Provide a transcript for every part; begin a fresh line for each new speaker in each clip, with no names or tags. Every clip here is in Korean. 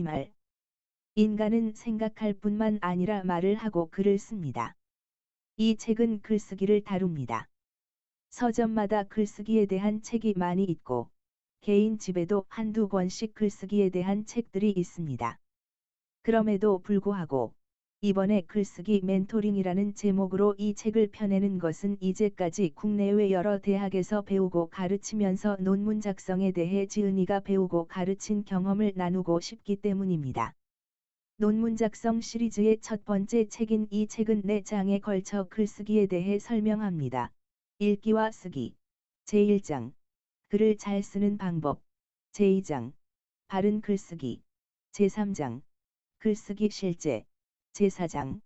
머리말. 인간은 생각할 뿐만 아니라 말을 하고 글을 씁니다. 이 책은 글쓰기를 다룹니다. 서점마다 글쓰기에 대한 책이 많이 있고, 개인 집에도 한두 권씩 글쓰기에 대한 책들이 있습니다. 그럼에도 불구하고, 이번에 글쓰기 멘토링이라는 제목으로 이 책을 펴내는 것은 이제까지 국내외 여러 대학에서 배우고 가르치면서 논문 작성에 대해 지은이가 배우고 가르친 경험을 나누고 싶기 때문입니다. 논문 작성 시리즈의 첫 번째 책인 이 책은 4장에 걸쳐 글쓰기에 대해 설명합니다. 읽기와 쓰기. 제1장. 글을 잘 쓰는 방법. 제2장. 바른 글쓰기. 제3장. 글쓰기 실제. 제4장.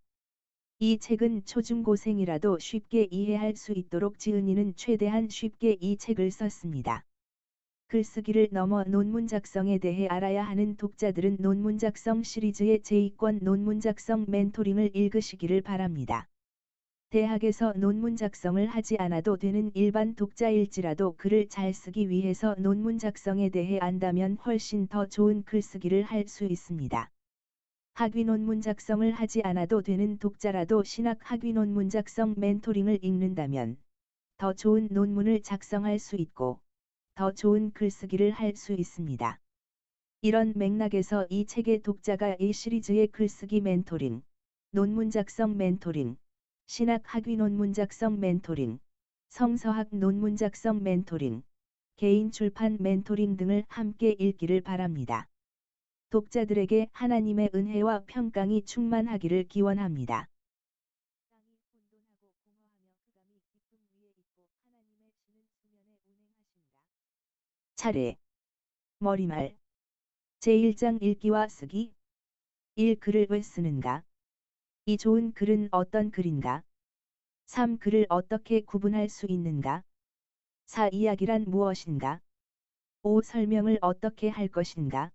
이 책은 초중고생이라도 쉽게 이해할 수 있도록 지은이는 최대한 쉽게 이 책을 썼습니다. 글쓰기를 넘어 논문 작성에 대해 알아야 하는 독자들은 논문 작성 시리즈의 제2권 논문 작성 멘토링을 읽으시기를 바랍니다. 대학에서 논문 작성을 하지 않아도 되는 일반 독자일지라도 글을 잘 쓰기 위해서 논문 작성에 대해 안다면 훨씬 더 좋은 글쓰기를 할 수 있습니다. 학위 논문 작성을 하지 않아도 되는 독자라도 신학 학위 논문 작성 멘토링을 읽는다면 더 좋은 논문을 작성할 수 있고 더 좋은 글쓰기를 할 수 있습니다. 이런 맥락에서 이 책의 독자가 이 시리즈의 글쓰기 멘토링, 논문 작성 멘토링, 신학 학위 논문 작성 멘토링, 성서학 논문 작성 멘토링, 개인 출판 멘토링 등을 함께 읽기를 바랍니다. 독자들에게 하나님의 은혜와 평강이 충만하기를 기원합니다. 차례. 머리말. 제1장 읽기와 쓰기. 1. 글을 왜 쓰는가? 2. 좋은 글은 어떤 글인가? 3. 글을 어떻게 구분할 수 있는가? 4. 이야기란 무엇인가? 5. 설명을 어떻게 할 것인가?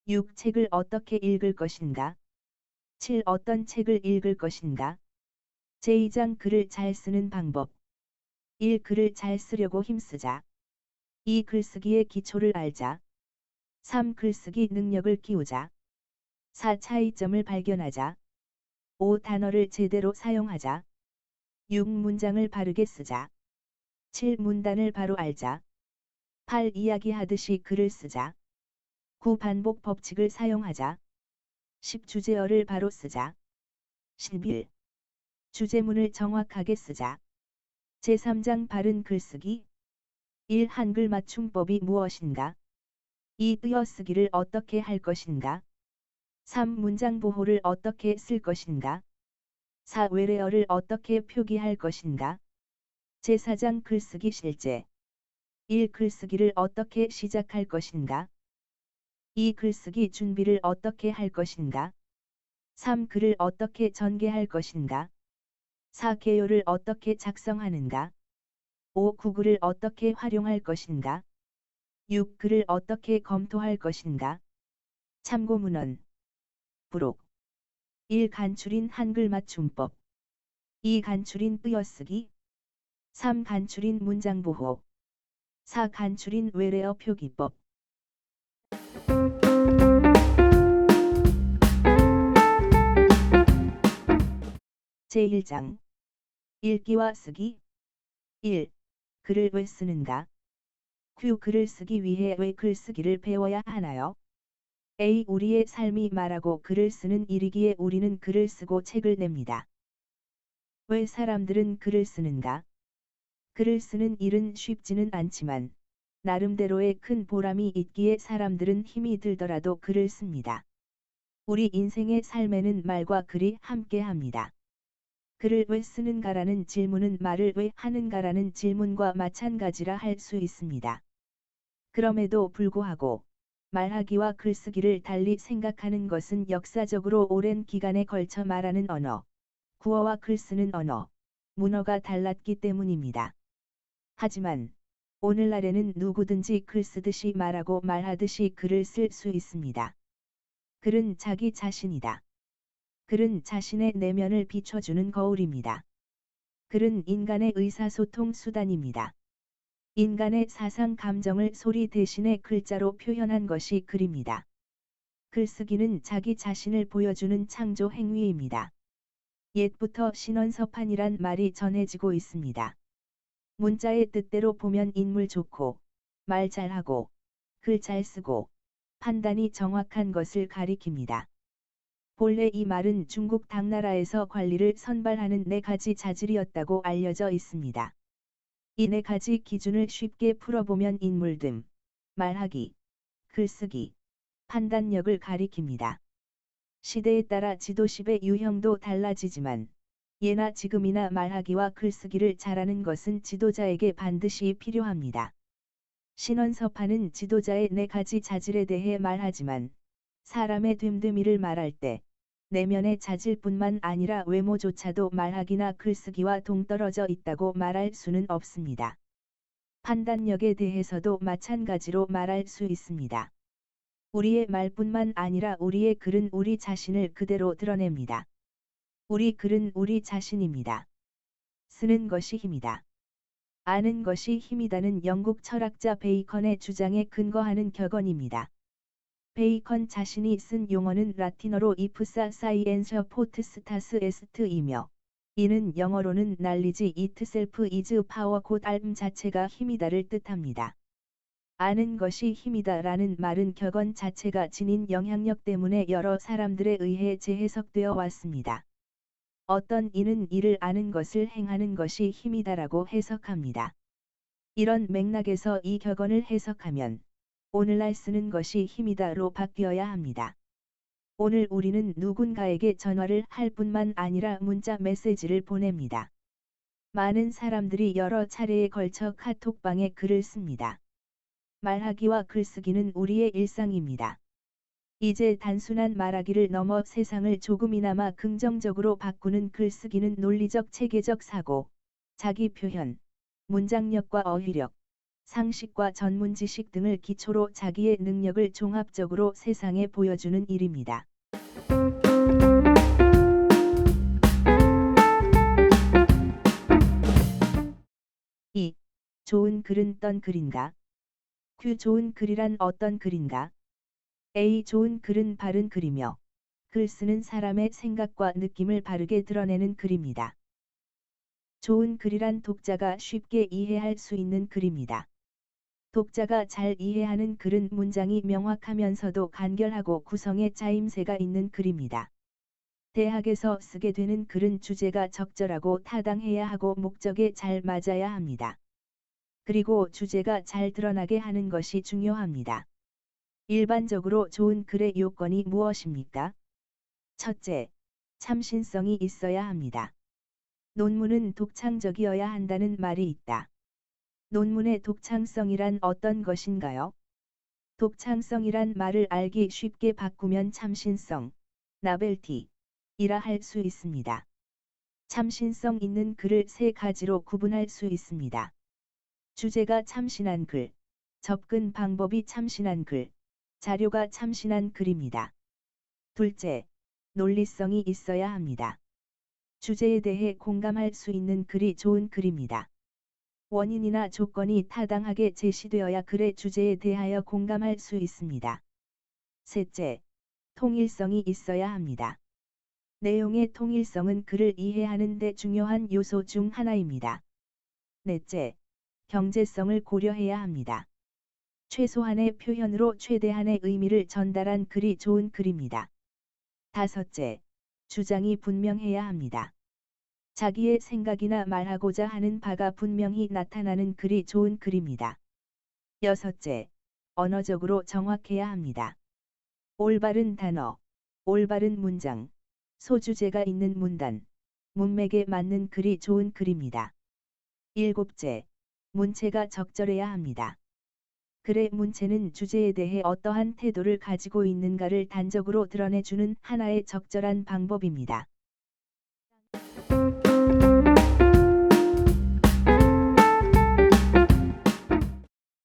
6. 책을 어떻게 읽을 것인가? 7. 어떤 책을 읽을 것인가? 제2장 글을 잘 쓰는 방법. 1. 글을 잘 쓰려고 힘쓰자. 2. 글쓰기의 기초를 알자. 3. 글쓰기 능력을 키우자. 4. 차이점을 발견하자. 5. 단어를 제대로 사용하자. 6. 문장을 바르게 쓰자. 7. 문단을 바로 알자. 8. 이야기하듯이 글을 쓰자. 9. 반복 법칙을 사용하자. 10. 주제어를 바로 쓰자. 11. 주제문을 정확하게 쓰자. 제3장 바른 글쓰기. 1. 한글 맞춤법이 무엇인가? 2. 띄어쓰기를 어떻게 할 것인가? 3. 문장 보호를 어떻게 쓸 것인가? 4. 외래어를 어떻게 표기할 것인가? 제4장 글쓰기 실제. 1. 글쓰기를 어떻게 시작할 것인가? 2. 글쓰기 준비를 어떻게 할 것인가? 3. 글을 어떻게 전개할 것인가? 4. 개요를 어떻게 작성하는가? 5. 구글을 어떻게 활용할 것인가? 6. 글을 어떻게 검토할 것인가? 참고문헌. 부록. 1. 간추린 한글 맞춤법. 2. 간추린 띄어쓰기. 3. 간추린 문장 보호. 4. 간추린 외래어 표기법. 제1장. 읽기와 쓰기. 1. 글을 왜 쓰는가? Q. 글을 쓰기 위해 왜 글쓰기를 배워야 하나요? A. 우리의 삶이 말하고 글을 쓰는 일이기에 우리는 글을 쓰고 책을 냅니다. 왜 사람들은 글을 쓰는가? 글을 쓰는 일은 쉽지는 않지만 나름대로의 큰 보람이 있기에 사람들은 힘이 들더라도 글을 씁니다. 우리 인생의 삶에는 말과 글이 함께합니다. 글을 왜 쓰는가라는 질문은 말을 왜 하는가라는 질문과 마찬가지라 할 수 있습니다. 그럼에도 불구하고 말하기와 글쓰기를 달리 생각하는 것은 역사적으로 오랜 기간에 걸쳐 말하는 언어, 구어와 글쓰는 언어, 문어가 달랐기 때문입니다. 하지만 오늘날에는 누구든지 글 쓰듯이 말하고 말하듯이 글을 쓸 수 있습니다. 글은 자기 자신이다. 글은 자신의 내면을 비춰주는 거울입니다. 글은 인간의 의사소통 수단입니다. 인간의 사상 감정을 소리 대신에 글자로 표현한 것이 글입니다. 글쓰기는 자기 자신을 보여주는 창조 행위입니다. 옛부터 신원서판이란 말이 전해지고 있습니다. 문자의 뜻대로 보면 인물 좋고, 말 잘하고, 글 잘 쓰고, 판단이 정확한 것을 가리킵니다. 본래 이 말은 중국 당나라에서 관리를 선발하는 4가지 자질이었다고 알려져 있습니다. 이 4가지 기준을 쉽게 풀어보면 인물됨, 말하기, 글쓰기, 판단력을 가리킵니다. 시대에 따라 지도십의 유형도 달라지지만 예나 지금이나 말하기와 글쓰기를 잘하는 것은 지도자에게 반드시 필요합니다. 신원서판은 지도자의 4가지 자질에 대해 말하지만 사람의 됨됨이를 말할 때 내면의 자질뿐만 아니라 외모조차도 말하기나 글쓰기와 동떨어져 있다고 말할 수는 없습니다. 판단력에 대해서도 마찬가지로 말할 수 있습니다. 우리의 말뿐만 아니라 우리의 글은 우리 자신을 그대로 드러냅니다. 우리 글은 우리 자신입니다. 쓰는 것이 힘이다. 아는 것이 힘이다는 영국 철학자 베이컨의 주장에 근거하는 격언입니다. 베이컨 자신이 쓴 용어는 라틴어로 ipsa scientia potestas est이며 이는 영어로는 knowledge itself is power 곧 알 자체가 힘이다를 뜻합니다. 아는 것이 힘이다 라는 말은 격언 자체가 지닌 영향력 때문에 여러 사람들에 의해 재해석되어 왔습니다. 어떤 이는 이를 아는 것을 행하는 것이 힘이다라고 해석합니다. 이런 맥락에서 이 격언을 해석하면 오늘날 쓰는 것이 힘이다로 바뀌어야 합니다. 오늘 우리는 누군가에게 전화를 할 뿐만 아니라 문자 메시지를 보냅니다. 많은 사람들이 여러 차례에 걸쳐 카톡방에 글을 씁니다. 말하기와 글쓰기는 우리의 일상입니다. 이제 단순한 말하기를 넘어 세상을 조금이나마 긍정적으로 바꾸는 글쓰기는 논리적 체계적 사고, 자기 표현, 문장력과 어휘력, 상식과 전문 지식 등을 기초로 자기의 능력을 종합적으로 세상에 보여주는 일입니다. 이 좋은 글은 어떤 글인가? 좋은 글이란 어떤 글인가? A. 좋은 글은 바른 글이며 글 쓰는 사람의 생각과 느낌을 바르게 드러내는 글입니다. 좋은 글이란 독자가 쉽게 이해할 수 있는 글입니다. 독자가 잘 이해하는 글은 문장이 명확하면서도 간결하고 구성에 짜임새가 있는 글입니다. 대학에서 쓰게 되는 글은 주제가 적절하고 타당해야 하고 목적에 잘 맞아야 합니다. 그리고 주제가 잘 드러나게 하는 것이 중요합니다. 일반적으로 좋은 글의 요건이 무엇입니까? 첫째, 참신성이 있어야 합니다. 논문은 독창적이어야 한다는 말이 있다. 논문의 독창성이란 어떤 것인가요? 독창성이란 말을 알기 쉽게 바꾸면 참신성, 나벨티이라 할 수 있습니다. 참신성 있는 글을 3가지로 구분할 수 있습니다. 주제가 참신한 글, 접근 방법이 참신한 글, 자료가 참신한 글입니다. 둘째, 논리성이 있어야 합니다. 주제에 대해 공감할 수 있는 글이 좋은 글입니다. 원인이나 조건이 타당하게 제시되어야 글의 주제에 대하여 공감할 수 있습니다. 셋째, 통일성이 있어야 합니다. 내용의 통일성은 글을 이해하는 데 중요한 요소 중 하나입니다. 넷째, 경제성을 고려해야 합니다. 최소한의 표현으로 최대한의 의미를 전달한 글이 좋은 글입니다. 다섯째, 주장이 분명해야 합니다. 자기의 생각이나 말하고자 하는 바가 분명히 나타나는 글이 좋은 글입니다. 여섯째, 언어적으로 정확해야 합니다. 올바른 단어, 올바른 문장, 소주제가 있는 문단, 문맥에 맞는 글이 좋은 글입니다. 일곱째, 문체가 적절해야 합니다. 글의 문체는 주제에 대해 어떠한 태도를 가지고 있는가를 단적으로 드러내주는 하나의 적절한 방법입니다.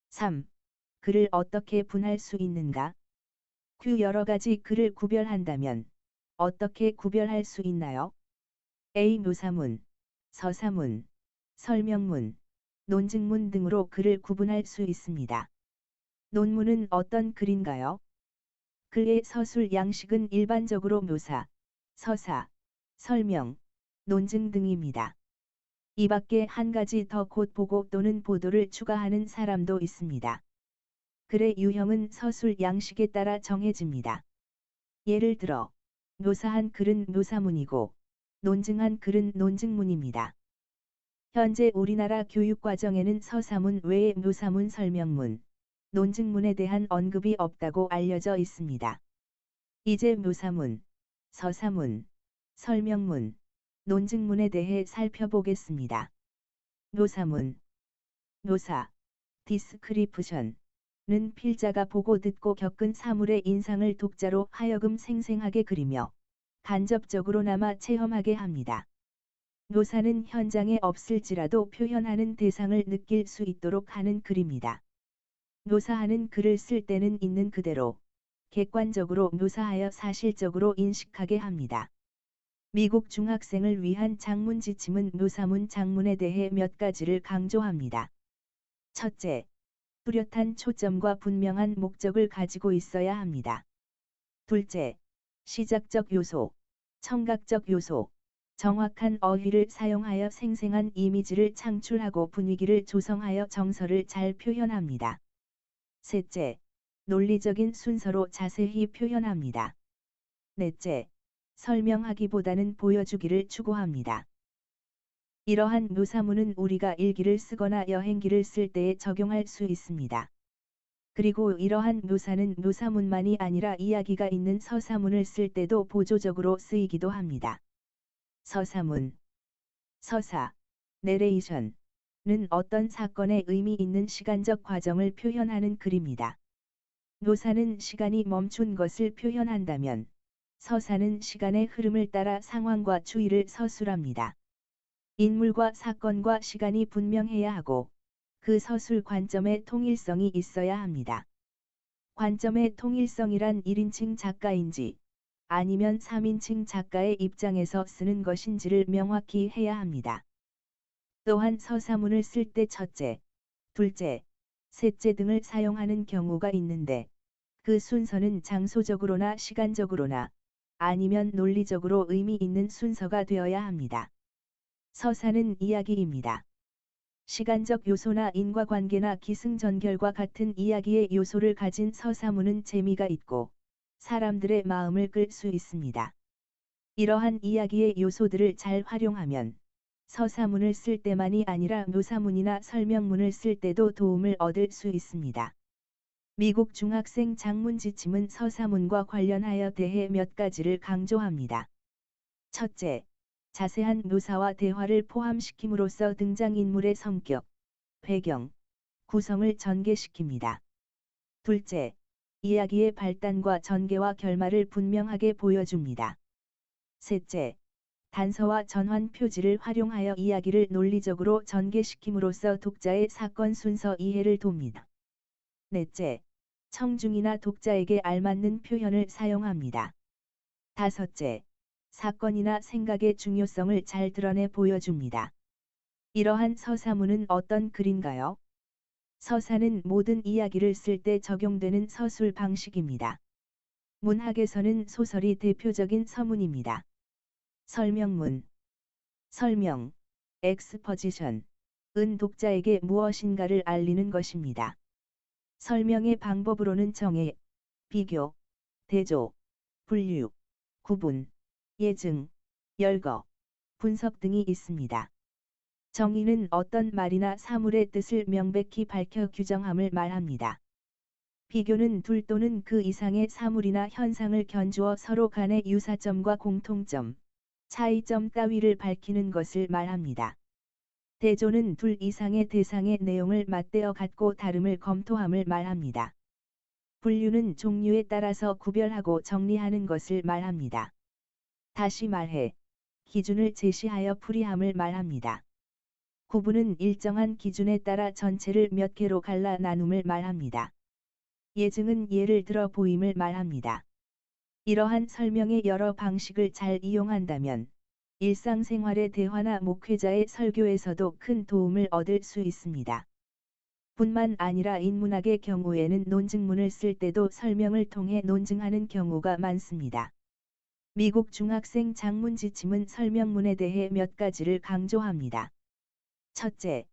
3. 글을 어떻게 분할 수 있는가? 여러 가지 글을 구별한다면 어떻게 구별할 수 있나요? A. 묘사문, 서사문, 설명문, 논증문 등으로 글을 구분할 수 있습니다. 논문은 어떤 글인가요? 그의 서술 양식은 일반적으로 묘사, 서사, 설명, 논증 등입니다. 이 밖에 한 가지 더 곧 보고 또는 보도를 추가하는 사람도 있습니다. 글의 유형은 서술 양식에 따라 정해집니다. 예를 들어 묘사한 글은 묘사문이고 논증한 글은 논증문입니다. 현재 우리나라 교육과정에는 서사문 외에 묘사문, 설명문, 논증문에 대한 언급이 없다고 알려져 있습니다. 이제 묘사문, 서사문, 설명문, 논증문에 대해 살펴보겠습니다. 묘사문. 묘사, 디스크리프션은 필자가 보고 듣고 겪은 사물의 인상을 독자로 하여금 생생하게 그리며 간접적으로나마 체험하게 합니다. 묘사는 현장에 없을지라도 표현하는 대상을 느낄 수 있도록 하는 글입니다. 묘사하는 글을 쓸 때는 있는 그대로 객관적으로 묘사하여 사실적으로 인식하게 합니다. 미국 중학생을 위한 장문 지침은 묘사문 장문에 대해 몇 가지를 강조합니다. 첫째, 뚜렷한 초점과 분명한 목적을 가지고 있어야 합니다. 둘째, 시작적 요소, 청각적 요소, 정확한 어휘를 사용하여 생생한 이미지를 창출하고 분위기를 조성하여 정서를 잘 표현합니다. 셋째, 논리적인 순서로 자세히 표현합니다. 넷째, 설명하기보다는 보여주기를 추구합니다. 이러한 묘사문은 우리가 일기를 쓰거나 여행기를 쓸 때에 적용할 수 있습니다. 그리고 이러한 묘사는 묘사문만이 아니라 이야기가 있는 서사문을 쓸 때도 보조적으로 쓰이기도 합니다. 서사문. 서사, 내레이션은 어떤 사건의 의미 있는 시간적 과정을 표현하는 글입니다. 묘사는 시간이 멈춘 것을 표현한다면, 서사는 시간의 흐름을 따라 상황과 추이를 서술합니다. 인물과 사건과 시간이 분명해야 하고, 그 서술 관점의 통일성이 있어야 합니다. 관점의 통일성이란 1인칭 작가인지, 아니면 3인칭 작가의 입장에서 쓰는 것인지를 명확히 해야 합니다. 또한 서사문을 쓸 때 첫째, 둘째, 셋째 등을 사용하는 경우가 있는데, 그 순서는 장소적으로나 시간적으로나 아니면 논리적으로 의미 있는 순서가 되어야 합니다. 서사는 이야기입니다. 시간적 요소나 인과관계나 기승전결과 같은 이야기의 요소를 가진 서사문은 재미가 있고 사람들의 마음을 끌 수 있습니다. 이러한 이야기의 요소들을 잘 활용하면 서사문을 쓸 때만이 아니라 묘사문이나 설명문을 쓸 때도 도움을 얻을 수 있습니다. 미국 중학생 장문 지침은 서사문과 관련하여 대해 몇 가지를 강조합니다. 첫째, 자세한 묘사와 대화를 포함시킴으로써 등장인물의 성격, 배경, 구성을 전개시킵니다. 둘째, 이야기의 발단과 전개와 결말을 분명하게 보여줍니다. 셋째, 단서와 전환 표지를 활용하여 이야기를 논리적으로 전개시킴으로써 독자의 사건 순서 이해를 돕니다. 넷째, 청중이나 독자에게 알맞는 표현을 사용합니다. 다섯째, 사건이나 생각의 중요성을 잘 드러내 보여줍니다. 이러한 서사문은 어떤 글인가요? 서사는 모든 이야기를 쓸 때 적용되는 서술 방식입니다. 문학에서는 소설이 대표적인 서문입니다. 설명문. 설명, exposition, 은 독자에게 무엇인가를 알리는 것입니다. 설명의 방법으로는 정의, 비교, 대조, 분류, 구분, 예증, 열거, 분석 등이 있습니다. 정의는 어떤 말이나 사물의 뜻을 명백히 밝혀 규정함을 말합니다. 비교는 둘 또는 그 이상의 사물이나 현상을 견주어 서로 간의 유사점과 공통점, 차이점 따위를 밝히는 것을 말합니다. 대조는 둘 이상의 대상의 내용을 맞대어 갖고 다름을 검토함을 말합니다. 분류는 종류에 따라서 구별하고 정리하는 것을 말합니다. 다시 말해, 기준을 제시하여 풀이함을 말합니다. 구분은 일정한 기준에 따라 전체를 몇 개로 갈라 나눔을 말합니다. 예증은 예를 들어 보임을 말합니다. 이러한 설명의 여러 방식을 잘 이용한다면 일상생활의 대화나 목회자의 설교에서도 큰 도움을 얻을 수 있습니다. 뿐만 아니라 인문학의 경우에는 논증문을 쓸 때도 설명을 통해 논증하는 경우가 많습니다. 미국 중학생 작문 지침은 설명문에 대해 몇 가지를 강조합니다. 첫째,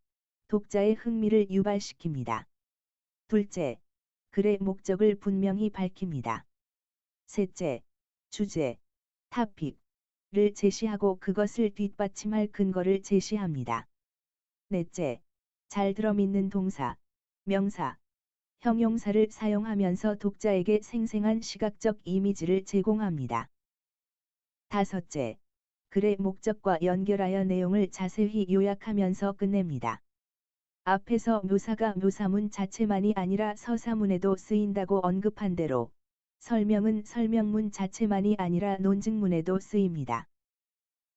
독자의 흥미를 유발시킵니다. 둘째, 글의 목적을 분명히 밝힙니다. 셋째, 주제, 타픽을 제시하고 그것을 뒷받침할 근거를 제시합니다. 넷째, 잘 들어밌는 동사, 명사, 형용사를 사용하면서 독자에게 생생한 시각적 이미지를 제공합니다. 다섯째, 글의 목적과 연결하여 내용을 자세히 요약하면서 끝냅니다. 앞에서 묘사가 묘사문 자체만이 아니라 서사문에도 쓰인다고 언급한 대로 설명은 설명문 자체만이 아니라 논증문에도 쓰입니다.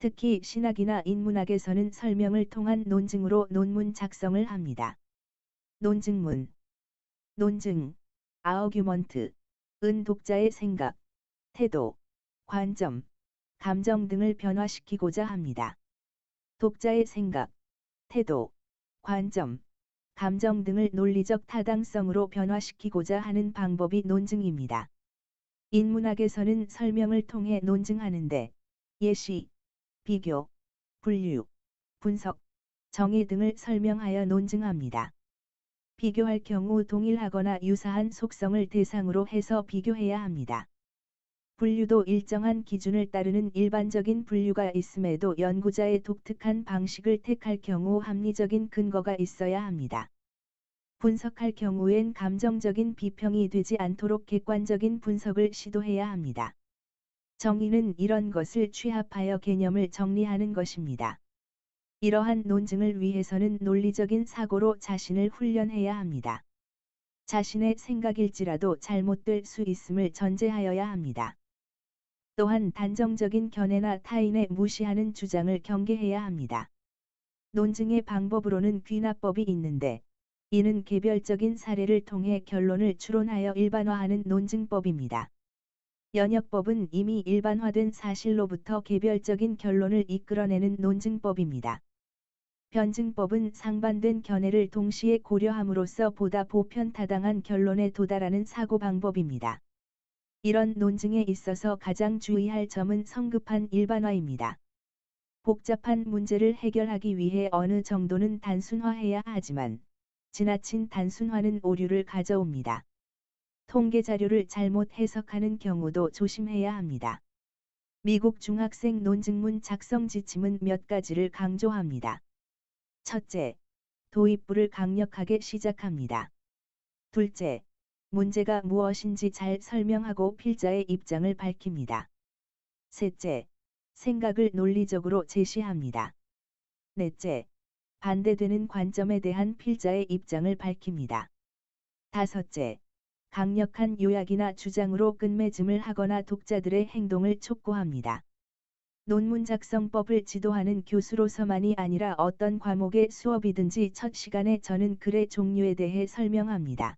특히 신학이나 인문학에서는 설명을 통한 논증으로 논문 작성을 합니다. 논증문, 논증, 아어규먼트은 독자의 생각, 태도, 관점, 감정 등을 변화시키고자 합니다. 독자의 생각, 태도, 관점, 감정 등을 논리적 타당성으로 변화시키고자 하는 방법이 논증입니다. 인문학에서는 설명을 통해 논증하는데 예시, 비교, 분류, 분석, 정의 등을 설명하여 논증합니다. 비교할 경우 동일하거나 유사한 속성을 대상으로 해서 비교해야 합니다. 분류도 일정한 기준을 따르는 일반적인 분류가 있음에도 연구자의 독특한 방식을 택할 경우 합리적인 근거가 있어야 합니다. 분석할 경우엔 감정적인 비평이 되지 않도록 객관적인 분석을 시도해야 합니다. 정의는 이런 것을 취합하여 개념을 정리하는 것입니다. 이러한 논증을 위해서는 논리적인 사고로 자신을 훈련해야 합니다. 자신의 생각일지라도 잘못될 수 있음을 전제하여야 합니다. 또한 단정적인 견해나 타인의 무시하는 주장을 경계해야 합니다. 논증의 방법으로는 귀납법이 있는데 이는 개별적인 사례를 통해 결론을 추론하여 일반화하는 논증법입니다. 연역법은 이미 일반화된 사실로부터 개별적인 결론을 이끌어내는 논증법입니다. 변증법은 상반된 견해를 동시에 고려함으로써 보다 보편타당한 결론에 도달하는 사고방법입니다. 이런 논증에 있어서 가장 주의할 점은 성급한 일반화입니다. 복잡한 문제를 해결하기 위해 어느 정도는 단순화해야 하지만 지나친 단순화는 오류를 가져옵니다. 통계 자료를 잘못 해석하는 경우도 조심해야 합니다. 미국 중학생 논증문 작성 지침은 몇 가지를 강조합니다. 첫째, 도입부를 강력하게 시작합니다. 둘째, 문제가 무엇인지 잘 설명하고 필자의 입장을 밝힙니다. 셋째, 생각을 논리적으로 제시합니다. 넷째, 반대되는 관점에 대한 필자의 입장을 밝힙니다. 다섯째, 강력한 요약이나 주장으로 끝맺음을 하거나 독자들의 행동을 촉구합니다. 논문 작성법을 지도하는 교수로서만이 아니라 어떤 과목의 수업이든지 첫 시간에 저는 글의 종류에 대해 설명합니다.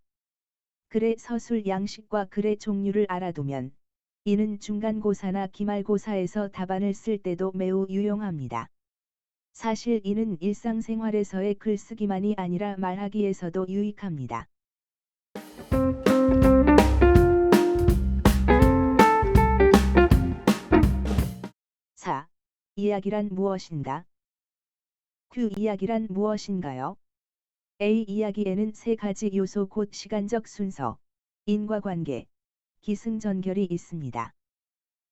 글의 서술 양식과 글의 종류를 알아두면 이는 중간고사나 기말고사에서 답안을 쓸 때도 매우 유용합니다. 사실 이는 일상생활에서의 글쓰기만이 아니라 말하기에서도 유익합니다. 4. 이야기란 무엇인가? Q 이야기란 무엇인가요? A 이야기에는 세 가지 요소 곧 시간적 순서, 인과관계, 기승전결이 있습니다.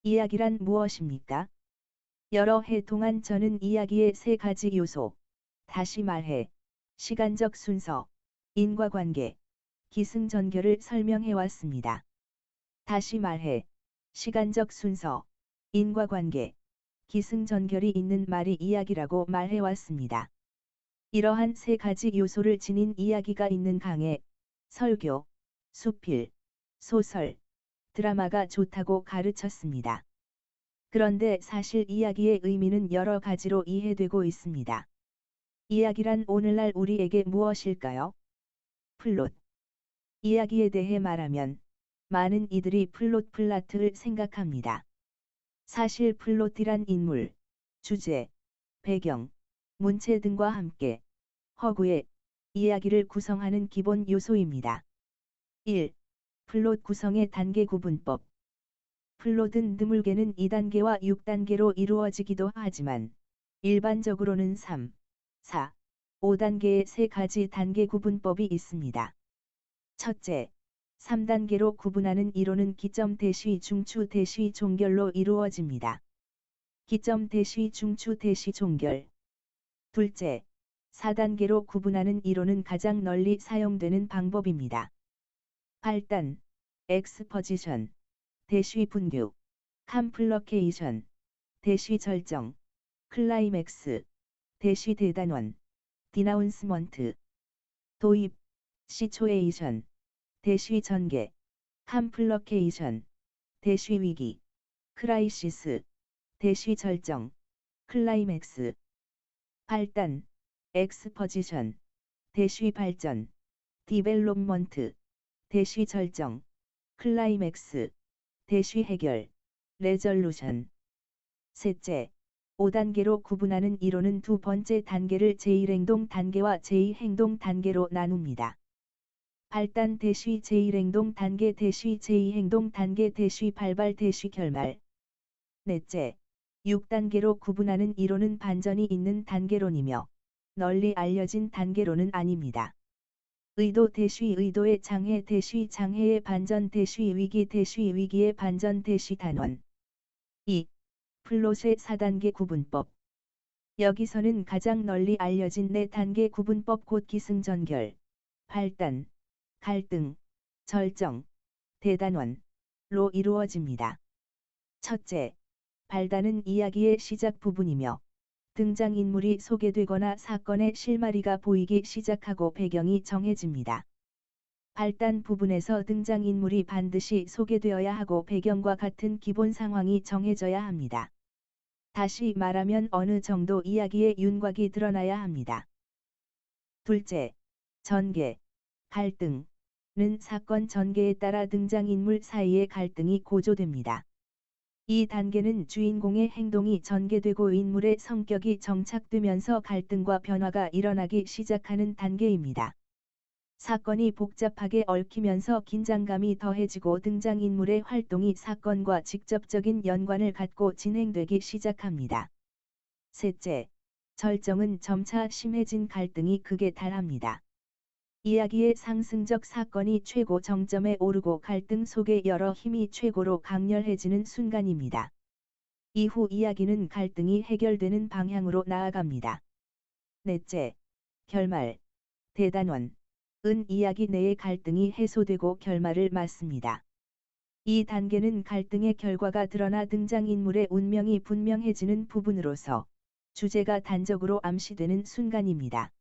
이야기란 무엇입니까? 여러 해 동안 저는 이야기의 세 가지 요소, 다시 말해, 시간적 순서, 인과관계, 기승전결을 설명해 왔습니다. 다시 말해, 시간적 순서, 인과관계, 기승전결이 있는 말이 이야기라고 말해 왔습니다. 이러한 세 가지 요소를 지닌 이야기가 있는 강해, 설교, 수필, 소설, 드라마가 좋다고 가르쳤습니다. 그런데 사실 이야기의 의미는 여러 가지로 이해되고 있습니다. 이야기란 오늘날 우리에게 무엇일까요? 플롯. 이야기에 대해 말하면 많은 이들이 플롯을 생각합니다. 사실 플롯이란 인물, 주제, 배경, 문체 등과 함께 허구의 이야기를 구성하는 기본 요소입니다. 1. 플롯 구성의 단계 구분법. 플롯은 드물게는 2단계와 6단계로 이루어지기도 하지만 일반적으로는 3, 4, 5단계의 세 가지 단계 구분법이 있습니다. 첫째, 3단계로 구분하는 이론은 기점 대시 중추 대시 종결로 이루어집니다. 기점 대시 중추 대시 종결. 둘째, 4단계로 구분하는 이론은 가장 널리 사용되는 방법입니다. 발단, 엑스퍼지션, 대시 분교, 컴플러케이션, 대시 절정, 클라이맥스, 대시 대단원, 디나운스먼트, 도입, 시초에이션, 대시 전개, 컴플러케이션, 대시 위기, 크라이시스, 대시 절정, 클라이맥스. 발단, 엑스퍼지션, 대시 발전, 디벨롭먼트, 대시 절정, 클라이맥스, 대시 해결, 레졸루션. 셋째, 5단계로 구분하는 이론은 두 번째 단계를 제1행동 단계와 제2행동 단계로 나눕니다. 발단 대시 제1행동 단계 대시 제2행동 단계 대시 발발 대시 결말. 넷째, 6단계로 구분하는 이론은 반전이 있는 단계론이며 널리 알려진 단계론은 아닙니다. 의도 대시 의도의 장애 대시 장애의 반전 대시 위기 대시 위기의 반전 대시 단원. 2. 플롯의 4단계 구분법. 여기서는 가장 널리 알려진 4단계 구분법 곧 기승전결, 발단, 갈등, 절정, 대단원로 이루어집니다. 첫째, 발단은 이야기의 시작 부분이며 등장인물이 소개되거나 사건의 실마리가 보이기 시작하고 배경이 정해집니다. 발단 부분에서 등장인물이 반드시 소개되어야 하고 배경과 같은 기본 상황이 정해져야 합니다. 다시 말하면 어느 정도 이야기의 윤곽이 드러나야 합니다. 둘째, 전개, 갈등은 사건 전개에 따라 등장인물 사이의 갈등이 고조됩니다. 이 단계는 주인공의 행동이 전개되고 인물의 성격이 정착되면서 갈등과 변화가 일어나기 시작하는 단계입니다. 사건이 복잡하게 얽히면서 긴장감이 더해지고 등장인물의 활동이 사건과 직접적인 연관을 갖고 진행되기 시작합니다. 셋째, 절정은 점차 심해진 갈등이 극에 달합니다. 이야기의 상승적 사건이 최고 정점에 오르고 갈등 속에 여러 힘이 최고로 강렬해지는 순간입니다. 이후 이야기는 갈등이 해결되는 방향으로 나아갑니다. 넷째, 결말, 대단원. 은 이야기 내의 갈등이 해소되고 결말을 맞습니다. 이 단계는 갈등의 결과가 드러나 등장인물의 운명이 분명해지는 부분으로서 주제가 단적으로 암시되는 순간입니다.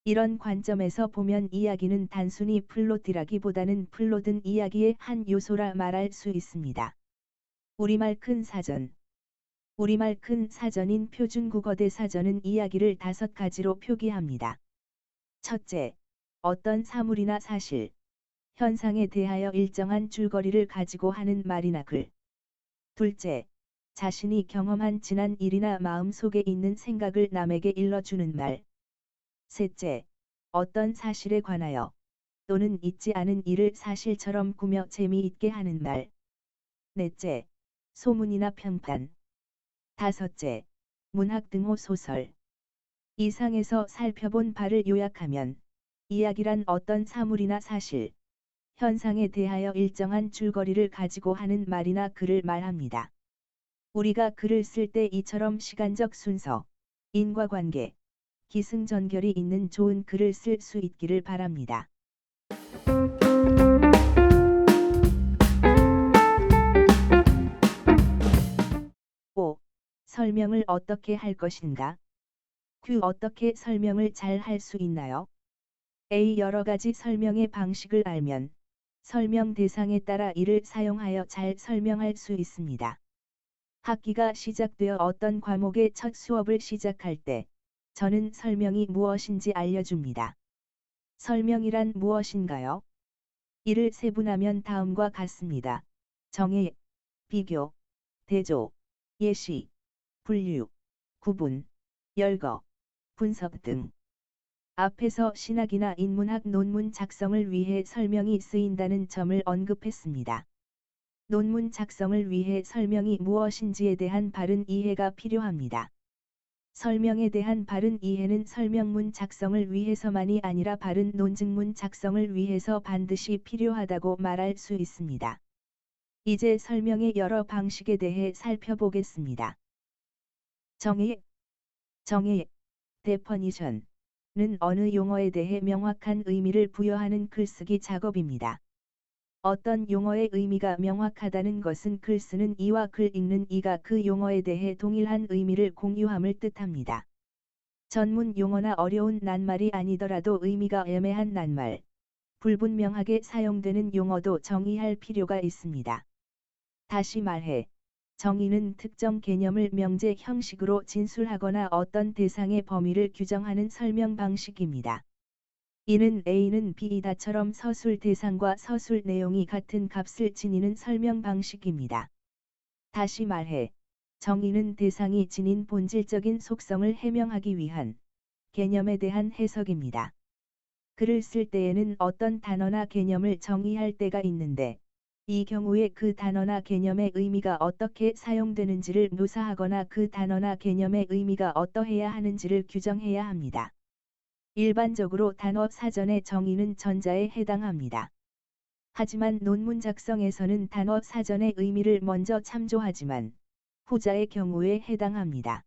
이런 관점에서 보면 이야기는 단순히 플롯이라기보다는 플롯은 이야기의 한 요소라 말할 수 있습니다. 우리말 큰 사전. 우리말 큰 사전인 표준국어 대사전은 이야기를 5가지로 표기합니다. 첫째, 어떤 사물이나 사실, 현상에 대하여 일정한 줄거리를 가지고 하는 말이나 글. 둘째, 자신이 경험한 지난 일이나 마음 속에 있는 생각을 남에게 일러주는 말. 셋째, 어떤 사실에 관하여 또는 있지 않은 일을 사실처럼 꾸며 재미있게 하는 말. 넷째, 소문이나 평판. 다섯째, 문학 등호 소설. 이상에서 살펴본 바를 요약하면 이야기란 어떤 사물이나 사실, 현상에 대하여 일정한 줄거리를 가지고 하는 말이나 글을 말합니다. 우리가 글을 쓸 때 이처럼 시간적 순서, 인과관계, 기승전결이 있는 좋은 글을 쓸 수 있기를 바랍니다. (5) 설명을 어떻게 할 것인가? q. 어떻게 설명을 잘 할 수 있나요? a. 여러 가지 설명의 방식을 알면 설명 대상에 따라 이를 사용하여 잘 설명할 수 있습니다. 학기가 시작되어 어떤 과목의 첫 수업을 시작할 때 저는 설명이 무엇인지 알려줍니다. 설명이란 무엇인가요? 이를 세분하면 다음과 같습니다. 정의, 비교, 대조, 예시, 분류, 구분, 열거, 분석 등. 앞에서 신학이나 인문학 논문 작성을 위해 설명이 쓰인다는 점을 언급했습니다. 논문 작성을 위해 설명이 무엇인지에 대한 바른 이해가 필요합니다. 설명에 대한 바른 이해는 설명문 작성을 위해서만이 아니라 바른 논증문 작성을 위해서 반드시 필요하다고 말할 수 있습니다. 이제 설명의 여러 방식에 대해 살펴보겠습니다. 정의, definition는 어느 용어에 대해 명확한 의미를 부여하는 글쓰기 작업입니다. 어떤 용어의 의미가 명확하다는 것은 글 쓰는 이와 글 읽는 이가 그 용어에 대해 동일한 의미를 공유함을 뜻합니다. 전문 용어나 어려운 낱말이 아니더라도 의미가 애매한 낱말, 불분명하게 사용되는 용어도 정의할 필요가 있습니다. 다시 말해, 정의는 특정 개념을 명제 형식으로 진술하거나 어떤 대상의 범위를 규정하는 설명 방식입니다. 이는 A는 B이다처럼 서술 대상과 서술 내용이 같은 값을 지니는 설명 방식입니다. 다시 말해, 정의는 대상이 지닌 본질적인 속성을 해명하기 위한 개념에 대한 해석입니다. 글을 쓸 때에는 어떤 단어나 개념을 정의할 때가 있는데, 이 경우에 그 단어나 개념의 의미가 어떻게 사용되는지를 묘사하거나 그 단어나 개념의 의미가 어떠해야 하는지를 규정해야 합니다. 일반적으로 단어 사전의 정의는 전자에 해당합니다. 하지만 논문 작성에서는 단어 사전의 의미를 먼저 참조하지만 후자의 경우에 해당합니다.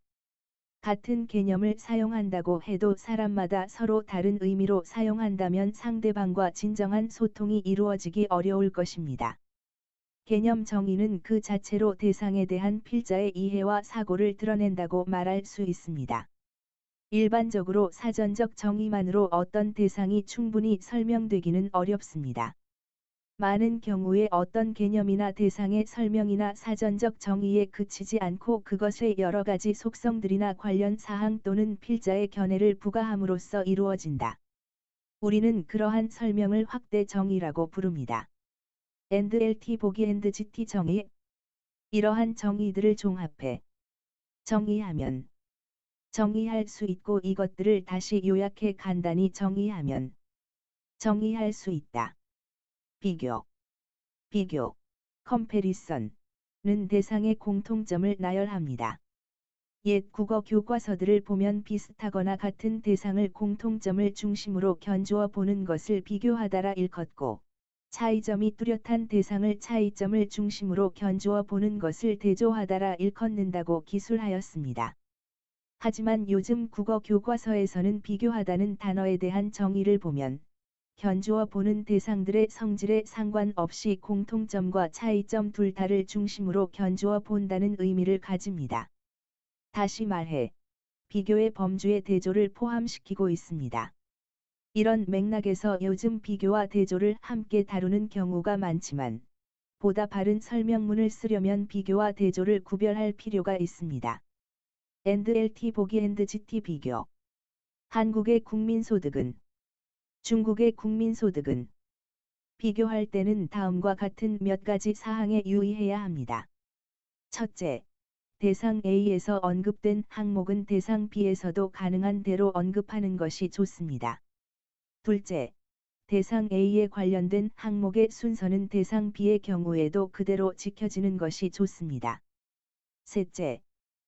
같은 개념을 사용한다고 해도 사람마다 서로 다른 의미로 사용한다면 상대방과 진정한 소통이 이루어지기 어려울 것입니다. 개념 정의는 그 자체로 대상에 대한 필자의 이해와 사고를 드러낸다고 말할 수 있습니다. 일반적으로 사전적 정의만으로 어떤 대상이 충분히 설명되기는 어렵습니다. 많은 경우에 어떤 개념이나 대상의 설명이나 사전적 정의에 그치지 않고 그것의 여러 가지 속성들이나 관련 사항 또는 필자의 견해를 부과함으로써 이루어진다. 우리는 그러한 설명을 확대 정의라고 부릅니다. NLT 보기 GT 정의. 이러한 정의들을 종합해 정의하면 정의할 수 있고 이것들을 다시 요약해 간단히 정의하면 정의할 수 있다. 비교, 컴패리선은 대상의 공통점을 나열합니다. 옛 국어 교과서들을 보면 비슷하거나 같은 대상을 공통점을 중심으로 견주어 보는 것을 비교하다라 일컫고, 차이점이 뚜렷한 대상을 차이점을 중심으로 견주어 보는 것을 대조하다라 일컫는다고 기술하였습니다. 하지만 요즘 국어 교과서에서는 비교하다는 단어에 대한 정의를 보면 견주어 보는 대상들의 성질에 상관없이 공통점과 차이점 둘 다를 중심으로 견주어 본다는 의미를 가집니다. 다시 말해, 비교의 범주에 대조를 포함시키고 있습니다. 이런 맥락에서 요즘 비교와 대조를 함께 다루는 경우가 많지만, 보다 바른 설명문을 쓰려면 비교와 대조를 구별할 필요가 있습니다. NLT 보기 GT 비교. 한국의 국민소득은 중국의 국민소득은 비교할 때는 다음과 같은 몇 가지 사항에 유의해야 합니다. 첫째, 대상 A에서 언급된 항목은 대상 B에서도 가능한 대로 언급하는 것이 좋습니다. 둘째, 대상 A에 관련된 항목의 순서는 대상 B의 경우에도 그대로 지켜지는 것이 좋습니다. 셋째,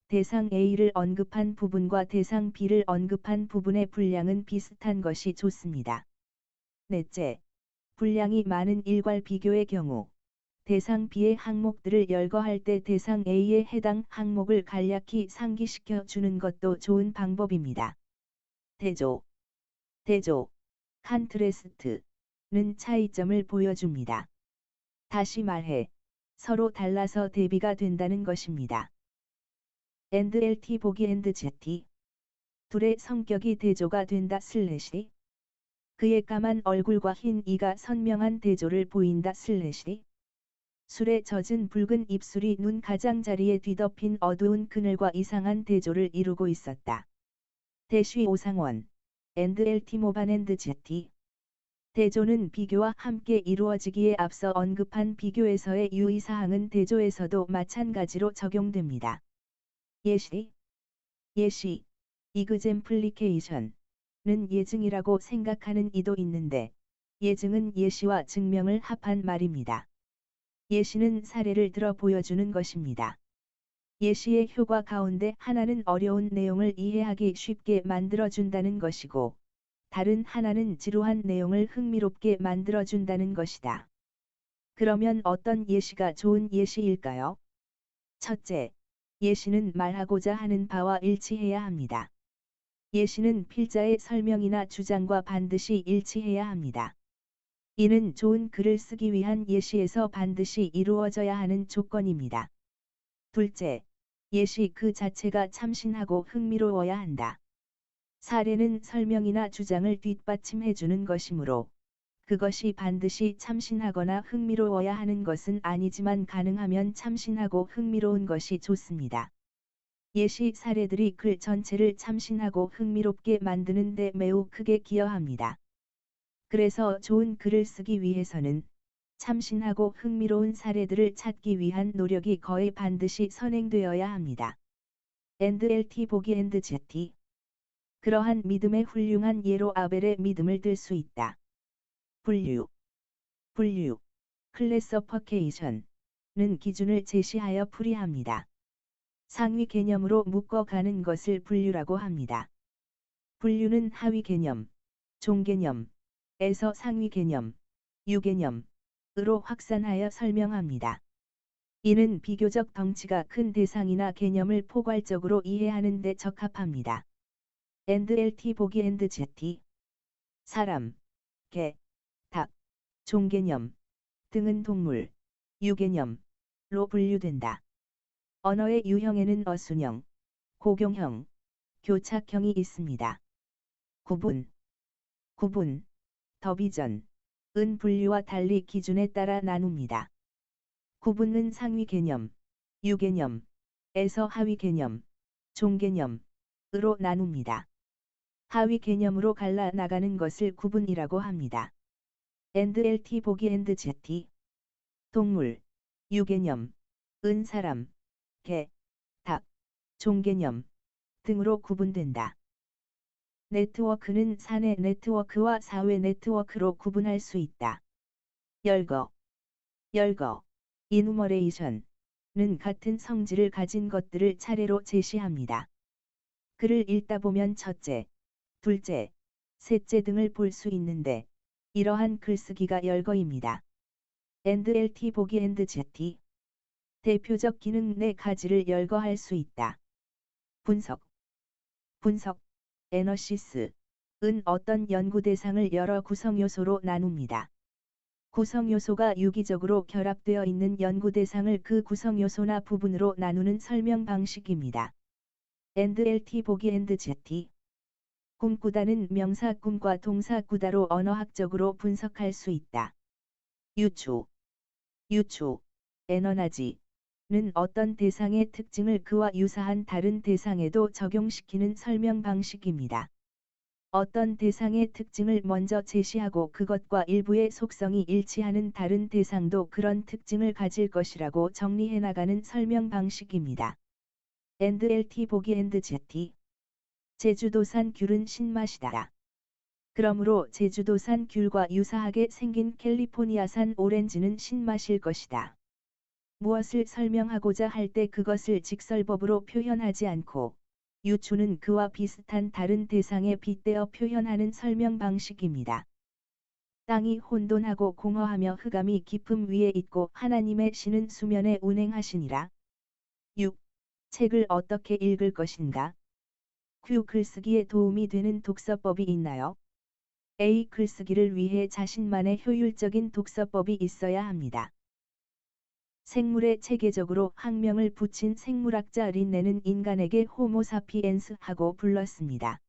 대상 A를 언급한 부분과 대상 B를 언급한 부분의 분량은 비슷한 것이 좋습니다. 넷째, 분량이 많은 일괄 비교의 경우, 대상 B의 항목들을 열거할 때 대상 A에 해당 항목을 간략히 상기시켜 주는 것도 좋은 방법입니다. 대조, 컨트레스트는 차이점을 보여줍니다. 다시 말해, 서로 달라서 대비가 된다는 것입니다. NLT 보기 GT. 둘의 성격이 대조가 된다 슬래시. 그의 까만 얼굴과 흰 이가 선명한 대조를 보인다 슬래시. 술에 젖은 붉은 입술이 눈 가장자리에 뒤덮인 어두운 그늘과 이상한 대조를 이루고 있었다. 대쉬 오상원. NLT 모반 GT. 대조는 비교와 함께 이루어지기에 앞서 언급한 비교에서의 유의사항은 대조에서도 마찬가지로 적용됩니다. 예시, exemplification. 예증이라고 생각하는 이도 있는데, 예증은 예시와 증명을 합한 말입니다. 예시는 사례를 들어 보여주는 것입니다. 예시의 효과 가운데 하나는 어려운 내용을 이해하기 쉽게 만들어준다는 것이고, 다른 하나는 지루한 내용을 흥미롭게 만들어준다는 것이다. 그러면 어떤 예시가 좋은 예시일까요? 첫째, 예시는 말하고자 하는 바와 일치해야 합니다. 예시는 필자의 설명이나 주장과 반드시 일치해야 합니다. 이는 좋은 글을 쓰기 위한 예시에서 반드시 이루어져야 하는 조건입니다. 둘째, 예시 그 자체가 참신하고 흥미로워야 한다. 사례는 설명이나 주장을 뒷받침해주는 것이므로 그것이 반드시 참신하거나 흥미로워야 하는 것은 아니지만 가능하면 참신하고 흥미로운 것이 좋습니다. 예시 사례들이 글 전체를 참신하고 흥미롭게 만드는 데 매우 크게 기여합니다. 그래서 좋은 글을 쓰기 위해서는 참신하고 흥미로운 사례들을 찾기 위한 노력이 거의 반드시 선행되어야 합니다. LT 보기 Z. 그러한 믿음의 훌륭한 예로 아벨의 믿음을 들 수 있다. 분류, 클래서퍼케이션은 기준을 제시하여 풀이합니다. 상위 개념으로 묶어가는 것을 분류라고 합니다. 분류는 하위 개념, 종개념에서 상위 개념, 유개념으로 확산하여 설명합니다. 이는 비교적 덩치가 큰 대상이나 개념을 포괄적으로 이해하는 데 적합합니다. LT 보기 Z. 사람, 개, 닭, 종개념 등은 동물, 유개념로 분류된다. 언어의 유형에는 어순형, 고경형, 교착형이 있습니다. 구분, 더비전, 은 분류와 달리 기준에 따라 나눕니다. 구분은 상위 개념, 유개념에서 하위 개념, 종개념으로 나눕니다. 하위 개념으로 갈라 나가는 것을 구분이라고 합니다. LT 보기 Z. 동물, 유개념, 은 사람, 개, 닭, 종개념 등으로 구분된다. 네트워크는 사내 네트워크와 사회 네트워크로 구분할 수 있다. 열거, 이누머레이션은 같은 성질을 가진 것들을 차례로 제시합니다. 글을 읽다 보면 첫째, 둘째, 셋째 등을 볼 수 있는데, 이러한 글쓰기가 열거입니다. LT 보기 Z. 대표적 기능 4가지를 열거할 수 있다. 분석, 에너시스, 은 어떤 연구 대상을 여러 구성 요소로 나눕니다. 구성 요소가 유기적으로 결합되어 있는 연구 대상을 그 구성 요소나 부분으로 나누는 설명 방식입니다. LT 보기 Z. 꿈꾸다는 명사 꿈과 동사 꾸다로 언어학적으로 분석할 수 있다. 유추, 에너나지, 는 어떤 대상의 특징을 그와 유사한 다른 대상에도 적용시키는 설명 방식입니다. 어떤 대상의 특징을 먼저 제시하고 그것과 일부의 속성이 일치하는 다른 대상도 그런 특징을 가질 것이라고 정리해 나가는 설명 방식입니다. LT 보기 Z. 제주도산 귤은 신맛이다. 그러므로 제주도산 귤과 유사하게 생긴 캘리포니아산 오렌지는 신맛일 것이다. 무엇을 설명하고자 할 때 그것을 직설법으로 표현하지 않고 유추는 그와 비슷한 다른 대상에 빗대어 표현하는 설명 방식입니다. 땅이 혼돈하고 공허하며 흑암이 깊음 위에 있고 하나님의 신은 수면에 운행하시니라. 6. 책을 어떻게 읽을 것인가? Q. 글쓰기에 도움이 되는 독서법이 있나요? A. 글쓰기를 위해 자신만의 효율적인 독서법이 있어야 합니다. 생물에 체계적으로 학명을 붙인 생물학자 린네는 인간에게 호모사피엔스하고 불렀습니다.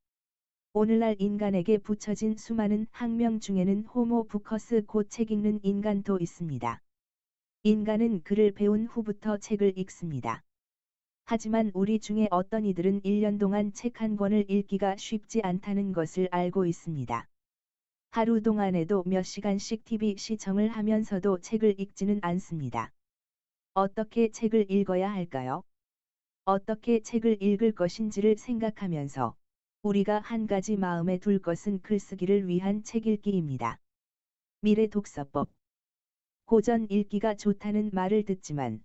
오늘날 인간에게 붙여진 수많은 학명 중에는 호모 부커스 곧 책 읽는 인간도 있습니다. 인간은 글을 배운 후부터 책을 읽습니다. 하지만 우리 중에 어떤 이들은 1년 동안 책 한 권을 읽기가 쉽지 않다는 것을 알고 있습니다. 하루 동안에도 몇 시간씩 TV 시청을 하면서도 책을 읽지는 않습니다. 어떻게 책을 읽어야 할까요? 어떻게 책을 읽을 것인지를 생각하면서 우리가 한 가지 마음에 둘 것은 글쓰기를 위한 책 읽기입니다. 미래 독서법. 고전 읽기가 좋다는 말을 듣지만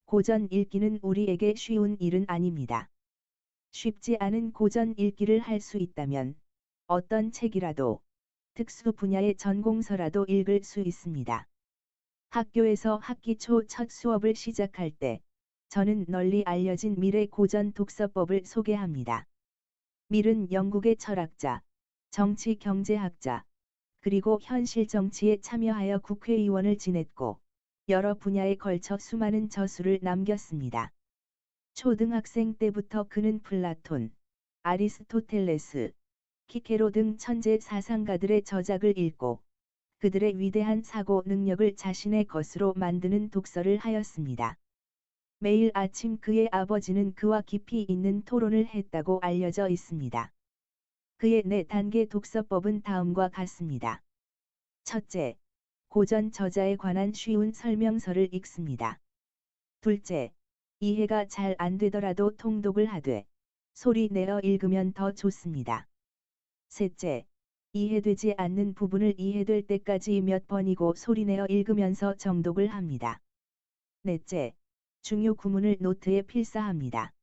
고전 읽기는 우리에게 쉬운 일은 아닙니다. 쉽지 않은 고전 읽기를 할 수 있다면 어떤 책이라도 특수 분야의 전공서라도 읽을 수 있습니다. 학교에서 학기 초 첫 수업을 시작할 때 저는 널리 알려진 밀의 고전 독서법을 소개합니다. 밀은 영국의 철학자, 정치 경제학자, 그리고 현실 정치에 참여하여 국회의원을 지냈고 여러 분야에 걸쳐 수많은 저술을 남겼습니다. 초등학생 때부터 그는 플라톤, 아리스토텔레스, 키케로 등 천재 사상가들의 저작을 읽고 그들의 위대한 사고 능력을 자신의 것으로 만드는 독서를 하였습니다. 매일 아침 그의 아버지는 그와 깊이 있는 토론을 했다고 알려져 있습니다. 그의 4단계 독서법은 다음과 같습니다. 첫째, 고전 저자에 관한 쉬운 설명서를 읽습니다. 둘째, 이해가 잘 안 되더라도 통독을 하되 소리 내어 읽으면 더 좋습니다. 셋째, 이해되지 않는 부분을 이해될 때까지 몇 번이고 소리내어 읽으면서 정독을 합니다. 넷째, 중요 구문을 노트에 필사합니다.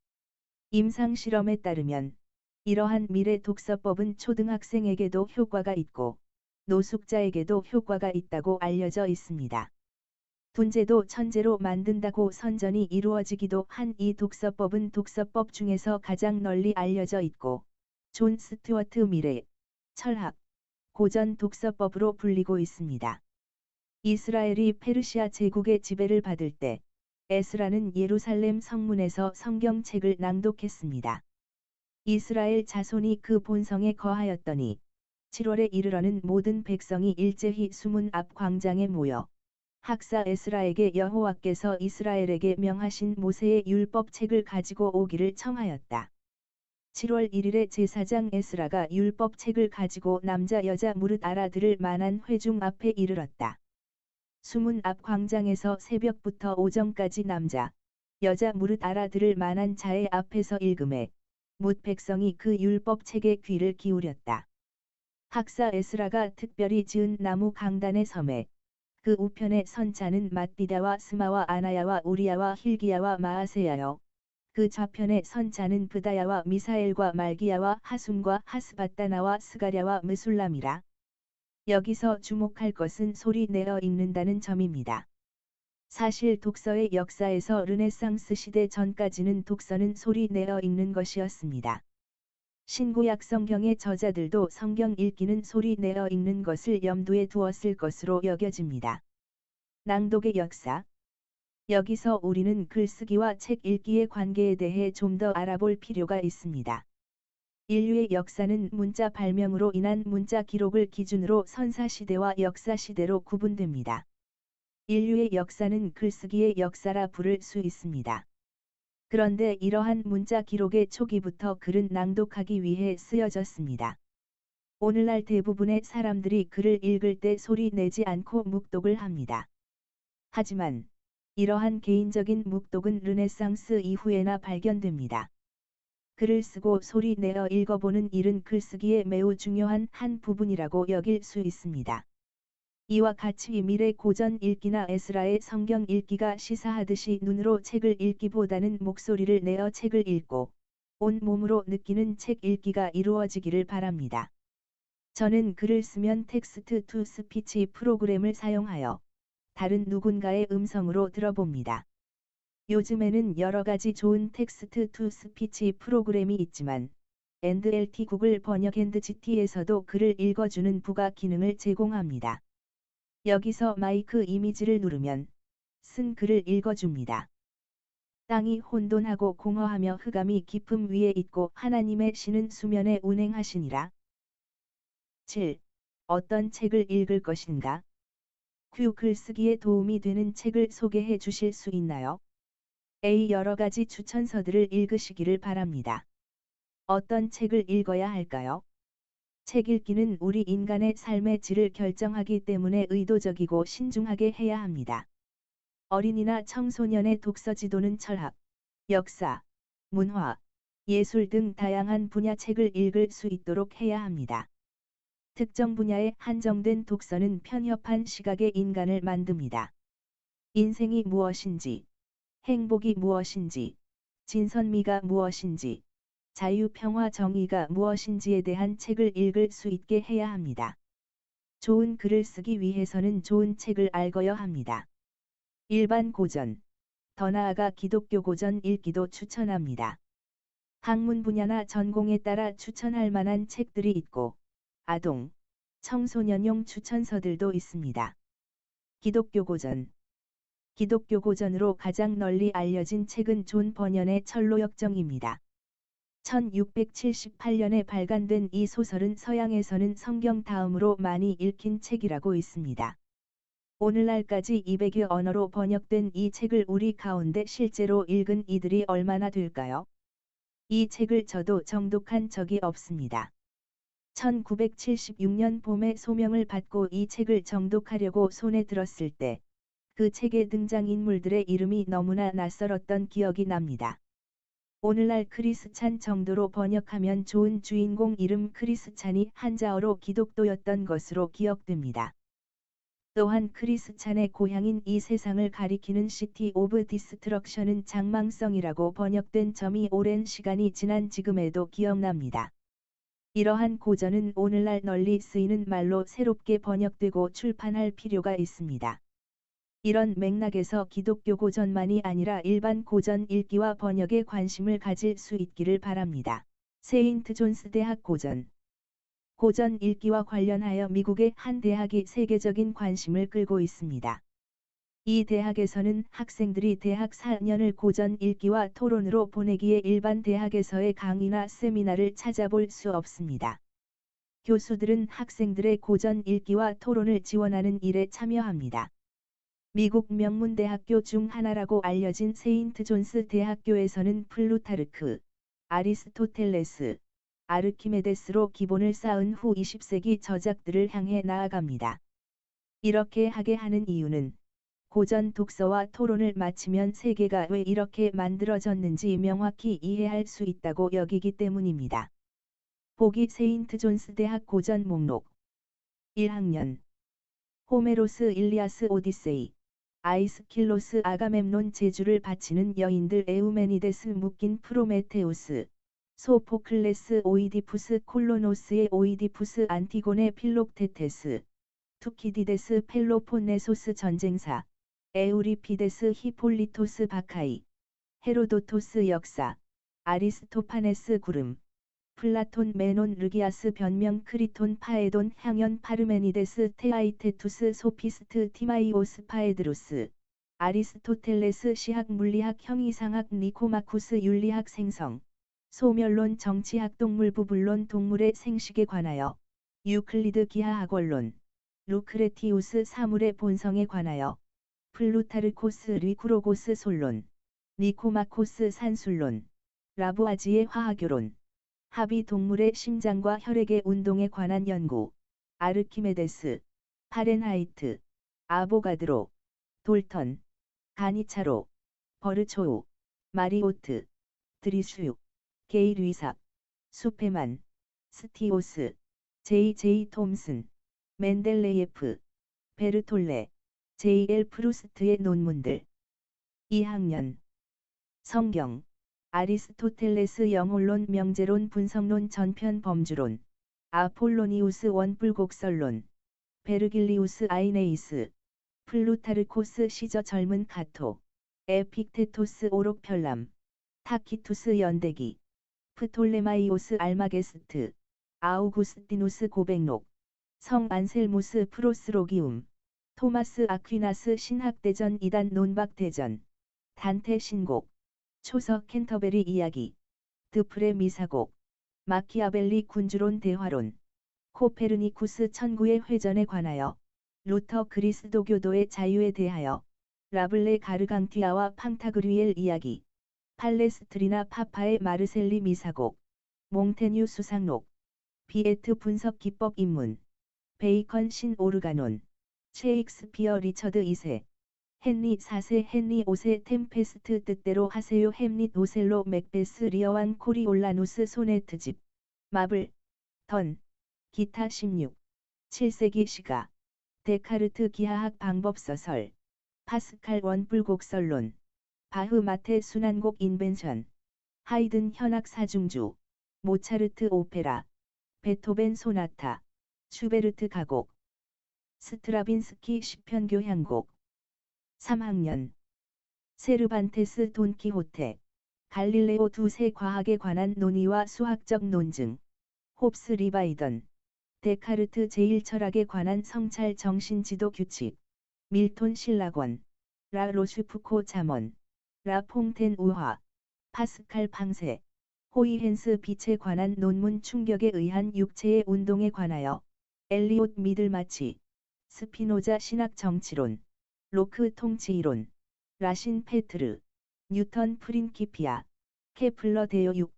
임상 실험에 따르면 이러한 미래 독서법은 초등학생에게도 효과가 있고 노숙자에게도 효과가 있다고 알려져 있습니다. 둔재도 천재로 만든다고 선전이 이루어지기도 한 이 독서법은 독서법 중에서 가장 널리 알려져 있고 존 스튜어트 밀의 철학, 고전 독서법으로 불리고 있습니다. 이스라엘이 페르시아 제국의 지배를 받을 때 에스라는 예루살렘 성문에서 성경책을 낭독했습니다. 이스라엘 자손이 그 본성에 거하였더니 7월에 이르러는 모든 백성이 일제히 수문 앞 광장에 모여 학사 에스라에게 여호와께서 이스라엘에게 명하신 모세의 율법책을 가지고 오기를 청하였다. 7월 1일에 제사장 에스라가 율법책을 가지고 남자 여자 무릇 알아들을 만한 회중 앞에 이르렀다. 수문 앞 광장에서 새벽부터 오전까지 남자, 여자 무릇 알아들을 만한 자의 앞에서 읽음에 뭇 백성이 그 율법책에 귀를 기울였다. 학사 에스라가 특별히 지은 나무 강단의 섬에 그 우편에 선 자는 맏디다와 스마와 아나야와 우리야와 힐기야와 마아세야여 그 좌편에 선 자는 브다야와 미사엘과 말기야와 하숨과 하스바다나와 스가랴와 느술람이라. 여기서 주목할 것은 소리 내어 읽는다는 점입니다. 사실 독서의 역사에서 르네상스 시대 전까지는 독서는 소리 내어 읽는 것이었습니다. 신구약 성경의 저자들도 성경 읽기는 소리 내어 읽는 것을 염두에 두었을 것으로 여겨집니다. 낭독의 역사. 여기서 우리는 글쓰기와 책 읽기의 관계에 대해 좀 더 알아볼 필요가 있습니다. 인류의 역사는 문자 발명으로 인한 문자 기록을 기준으로 선사시대와 역사시대로 구분됩니다. 인류의 역사는 글쓰기의 역사라 부를 수 있습니다. 그런데 이러한 문자 기록의 초기부터 글은 낭독하기 위해 쓰여졌습니다. 오늘날 대부분의 사람들이 글을 읽을 때 소리 내지 않고 묵독을 합니다. 하지만 이러한 개인적인 묵독은 르네상스 이후에나 발견됩니다. 글을 쓰고 소리 내어 읽어보는 일은 글쓰기의 매우 중요한 한 부분이라고 여길 수 있습니다. 이와 같이 밀의 고전 읽기나 에스라의 성경 읽기가 시사하듯이 눈으로 책을 읽기보다는 목소리를 내어 책을 읽고 온 몸으로 느끼는 책 읽기가 이루어지기를 바랍니다. 저는 글을 쓰면 텍스트 투 스피치 프로그램을 사용하여 다른 누군가의 음성으로 들어봅니다. 요즘에는 여러 가지 좋은 텍스트 투 스피치 프로그램이 있지만 NLT 구글 번역 GT에서도 글을 읽어주는 부가 기능을 제공합니다. 여기서 마이크 이미지를 누르면 쓴 글을 읽어줍니다. 땅이 혼돈하고 공허하며 흑암이 깊음 위에 있고 하나님의 신은 수면에 운행하시니라. 7. 어떤 책을 읽을 것인가? q 글쓰기에 도움이 되는 책을 소개해 주실 수 있나요? A. 여러 가지 추천서들을 읽으시기를 바랍니다. 어떤 책을 읽어야 할까요? 책 읽기는 우리 인간의 삶의 질을 결정하기 때문에 의도적이고 신중하게 해야 합니다. 어린이나 청소년의 독서 지도는 철학, 역사, 문화, 예술 등 다양한 분야 책을 읽을 수 있도록 해야 합니다. 특정 분야에 한정된 독서는 편협한 시각의 인간을 만듭니다. 인생이 무엇인지, 행복이 무엇인지, 진선미가 무엇인지, 자유, 평화, 정의가 무엇인지에 대한 책을 읽을 수 있게 해야 합니다. 좋은 글을 쓰기 위해서는 좋은 책을 읽어야 합니다. 일반 고전, 더 나아가 기독교 고전 읽기도 추천합니다. 학문 분야나 전공에 따라 추천할 만한 책들이 있고, 아동, 청소년용 추천서들도 있습니다. 기독교 고전. 기독교 고전으로 가장 널리 알려진 책은 존 버년의 철로역정입니다. 1678년에 발간된 이 소설은 서양에서는 성경 다음으로 많이 읽힌 책이라고 있습니다. 오늘날까지 200여 언어로 번역된 이 책을 우리 가운데 실제로 읽은 이들이 얼마나 될까요? 이 책을 저도 정독한 적이 없습니다. 1976년 봄에 소명을 받고 이 책을 정독하려고 손에 들었을 때 그 책의 등장인물들의 이름이 너무나 낯설었던 기억이 납니다. 오늘날 크리스찬 정도로 번역하면 좋은 주인공 이름 크리스찬이 한자어로 기독도였던 것으로 기억됩니다. 또한 크리스찬의 고향인 이 세상을 가리키는 시티 오브 디스트럭션은 장망성이라고 번역된 점이 오랜 시간이 지난 지금에도 기억납니다. 이러한 고전은 오늘날 널리 쓰이는 말로 새롭게 번역되고 출판할 필요가 있습니다. 이런 맥락에서 기독교 고전만이 아니라 일반 고전 읽기와 번역에 관심을 가질 수 있기를 바랍니다. 세인트 존스 대학 고전. 고전 읽기와 관련하여 미국의 한 대학이 세계적인 관심을 끌고 있습니다. 이 대학에서는 학생들이 대학 4년을 고전 읽기와 토론으로 보내기에 일반 대학에서의 강의나 세미나를 찾아볼 수 없습니다. 교수들은 학생들의 고전 읽기와 토론을 지원하는 일에 참여합니다. 미국 명문대학교 중 하나라고 알려진 세인트 존스 대학교에서는 플루타르크, 아리스토텔레스, 아르키메데스로 기본을 쌓은 후 20세기 저작들을 향해 나아갑니다. 이렇게 하게 하는 이유는 고전 독서와 토론을 마치면 세계가 왜 이렇게 만들어졌는지 명확히 이해할 수 있다고 여기기 때문입니다. 보기 세인트 존스 대학 고전 목록 1학년 호메로스 일리아스 오디세이 아이스킬로스 아가멤논 제주를 바치는 여인들 에우메니데스 묶인 프로메테우스 소포클레스 오이디푸스 콜로노스의 오이디푸스 안티고네 필록테테스 투키디데스 펠로폰네소스 전쟁사 에우리피데스 히폴리토스 바카이 헤로도토스 역사 아리스토파네스 구름 플라톤 메논 르기아스 변명 크리톤 파에돈 향연 파르메니데스 테아이테투스 소피스트 티마이오스 파에드로스 아리스토텔레스 시학 물리학 형이상학 니코마쿠스 윤리학 생성 소멸론 정치학 동물부분론 동물의 생식에 관하여 유클리드 기하학원론 루크레티우스 사물의 본성에 관하여 플루타르코스 리쿠로고스 솔론 니코마코스 산술론 라부아지의 화학교론 합의 동물의 심장과 혈액의 운동에 관한 연구 아르키메데스 파렌하이트 아보가드로 돌턴 가니차로 버르초우 마리오트 드리슈 게일 위삽 수페만 스티오스 J.J. 톰슨 멘델레예프 베르톨레 J.L. 프루스트의 논문들 2학년 성경 아리스토텔레스 영혼론 명제론 분석론 전편 범주론 아폴로니우스 원불곡설론 베르길리우스 아이네이스 플루타르코스 시저 젊은 가토 에픽테토스 오록편람 타키투스 연대기 프톨레마이오스 알마게스트 아우구스티누스 고백록 성 안셀무스 프로스로기움 토마스 아퀴나스 신학대전 이단 논박대전 단테 신곡 초석 캔터베리 이야기 드프레 미사곡 마키아벨리 군주론 대화론 코페르니쿠스 천구의 회전에 관하여 루터 그리스도교도의 자유에 대하여 라블레 가르강티아와 팡타그류엘 이야기 팔레스트리나 파파의 마르셀리 미사곡 몽테뉴 수상록 비에트 분석 기법 입문 베이컨 신 오르가논 셰익스피어 리처드 2세 헨리 4세 헨리 5세 템페스트 뜻대로 하세요 햄릿 오셀로 맥베스 리어왕 코리올라누스 소네트집 마블 던 기타 16 7세기 시가 데카르트 기하학 방법서설 파스칼 원뿔곡설론 바흐 마테 순환곡 인벤션 하이든 현악 사중주 모차르트 오페라 베토벤 소나타 슈베르트 가곡 스트라빈스키 시편 교향곡 3학년 세르반테스 돈키호테 갈릴레오 두세 과학에 관한 논의와 수학적 논증 홉스 리바이던 데카르트 제1철학에 관한 성찰 정신지도 규칙 밀톤 신락원 라 로슈프코 잠언 라 퐁텐 우화 파스칼 방세 호이헨스 빛에 관한 논문 충격에 의한 육체의 운동에 관하여 엘리옷 미들마치 스피노자 신학 정치론 로크 통치이론 라신 페트르 뉴턴 프린키피아 케플러 대요 6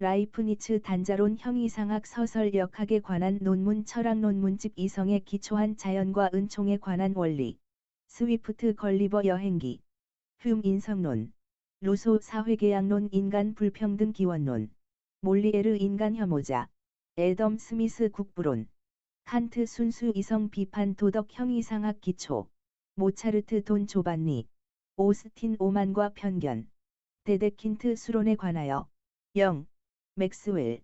라이프니츠 단자론 형이상학 서설 역학에 관한 논문 철학 논문집 이성에 기초한 자연과 은총에 관한 원리 스위프트 걸리버 여행기 흉 인성론 루소 사회계약론 인간 불평등 기원론 몰리에르 인간 혐오자 애덤 스미스 국부론 칸트 순수 이성 비판 도덕 형이상학 기초 모차르트 돈 조반니 오스틴 오만과 편견 데데킨트 수론에 관하여 0. 맥스웰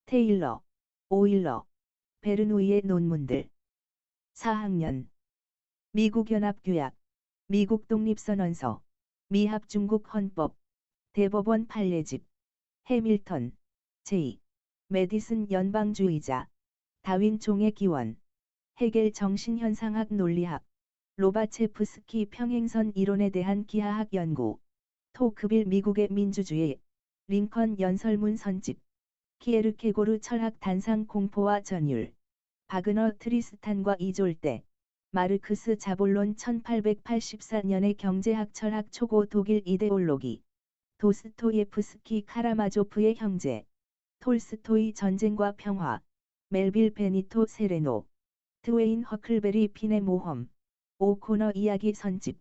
테일러 오일러 베르누이의 논문들 4학년 미국 연합규약 미국 독립선언서 미합 중국 헌법 대법원 판례집 해밀턴 제2 메디슨 연방주의자 다윈 종의 기원 헤겔 정신현상학 논리학 로바체프스키 평행선 이론에 대한 기하학 연구 토크빌 미국의 민주주의 링컨 연설문 선집 키에르케고르 철학 단상 공포와 전율 바그너 트리스탄과 이졸대 마르크스 자본론 1884년의 경제학 철학 초고 독일 이데올로기 도스토예프스키 카라마조프의 형제 톨스토이 전쟁과 평화 멜빌 베니토 세레노 트웨인 허클베리 핀의 모험 오코너 이야기 선집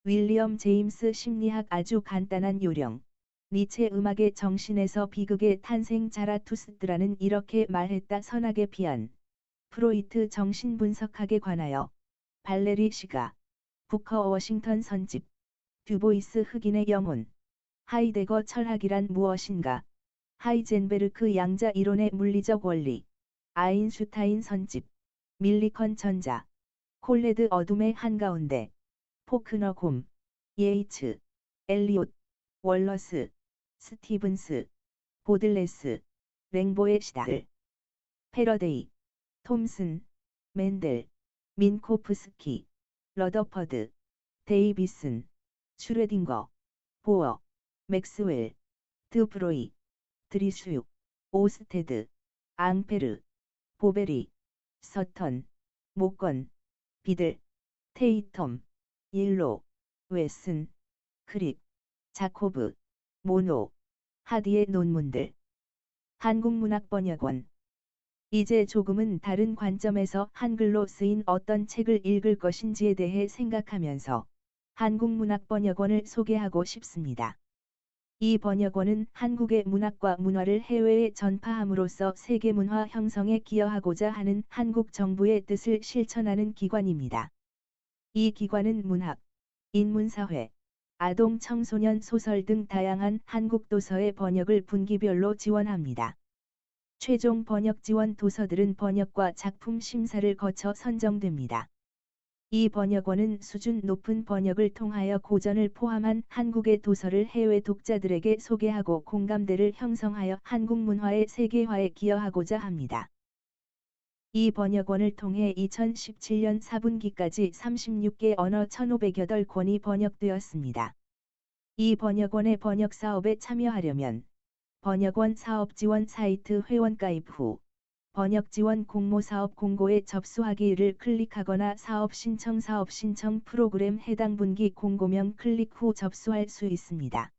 윌리엄 제임스 심리학 아주 간단한 요령 니체 음악의 정신에서 비극의 탄생 자라투스트라는 이렇게 말했다 선악의 피한 프로이트 정신분석학에 관하여 발레리 시가 부커 워싱턴 선집 듀보이스 흑인의 영혼 하이데거 철학이란 무엇인가 하이젠베르크 양자 이론의 물리적 원리 아인슈타인 선집 밀리컨 전자 콜레드 어둠의 한가운데 포크너 곰 예이츠 엘리옷 월러스 스티븐스 보들레스 랭보의 시다를 패러데이 톰슨 맨델 민코프스키 러더퍼드 데이비슨 슈레딩거 보어 맥스웰 드브로이 드리슈 오스테드 앙페르 보베리 서턴 모건 비들 테이텀 일로 웨슨 크릭 자코브 모노 하디의 논문들 한국문학번역원 이제 조금은 다른 관점에서 한글로 쓰인 어떤 책을 읽을 것인지에 대해 생각하면서 한국문학번역원을 소개하고 싶습니다. 이 번역원은 한국의 문학과 문화를 해외에 전파함으로써 세계문화 형성에 기여하고자 하는 한국 정부의 뜻을 실천하는 기관입니다. 이 기관은 문학, 인문사회, 아동 청소년 소설 등 다양한 한국 도서의 번역을 분기별로 지원합니다. 최종 번역 지원 도서들은 번역과 작품 심사를 거쳐 선정됩니다. 이 번역원은 수준 높은 번역을 통하여 고전을 포함한 한국의 도서를 해외 독자들에게 소개하고 공감대를 형성하여 한국 문화의 세계화에 기여하고자 합니다. 이 번역원을 통해 2017년 4분기까지 36개 언어 1,508권이 번역되었습니다. 이 번역원의 번역 사업에 참여하려면 번역원 사업 지원 사이트 회원가입 후 번역 지원 공모 사업 공고에 접수하기를 클릭하거나 사업 신청 프로그램 해당 분기 공고명 클릭 후 접수할 수 있습니다.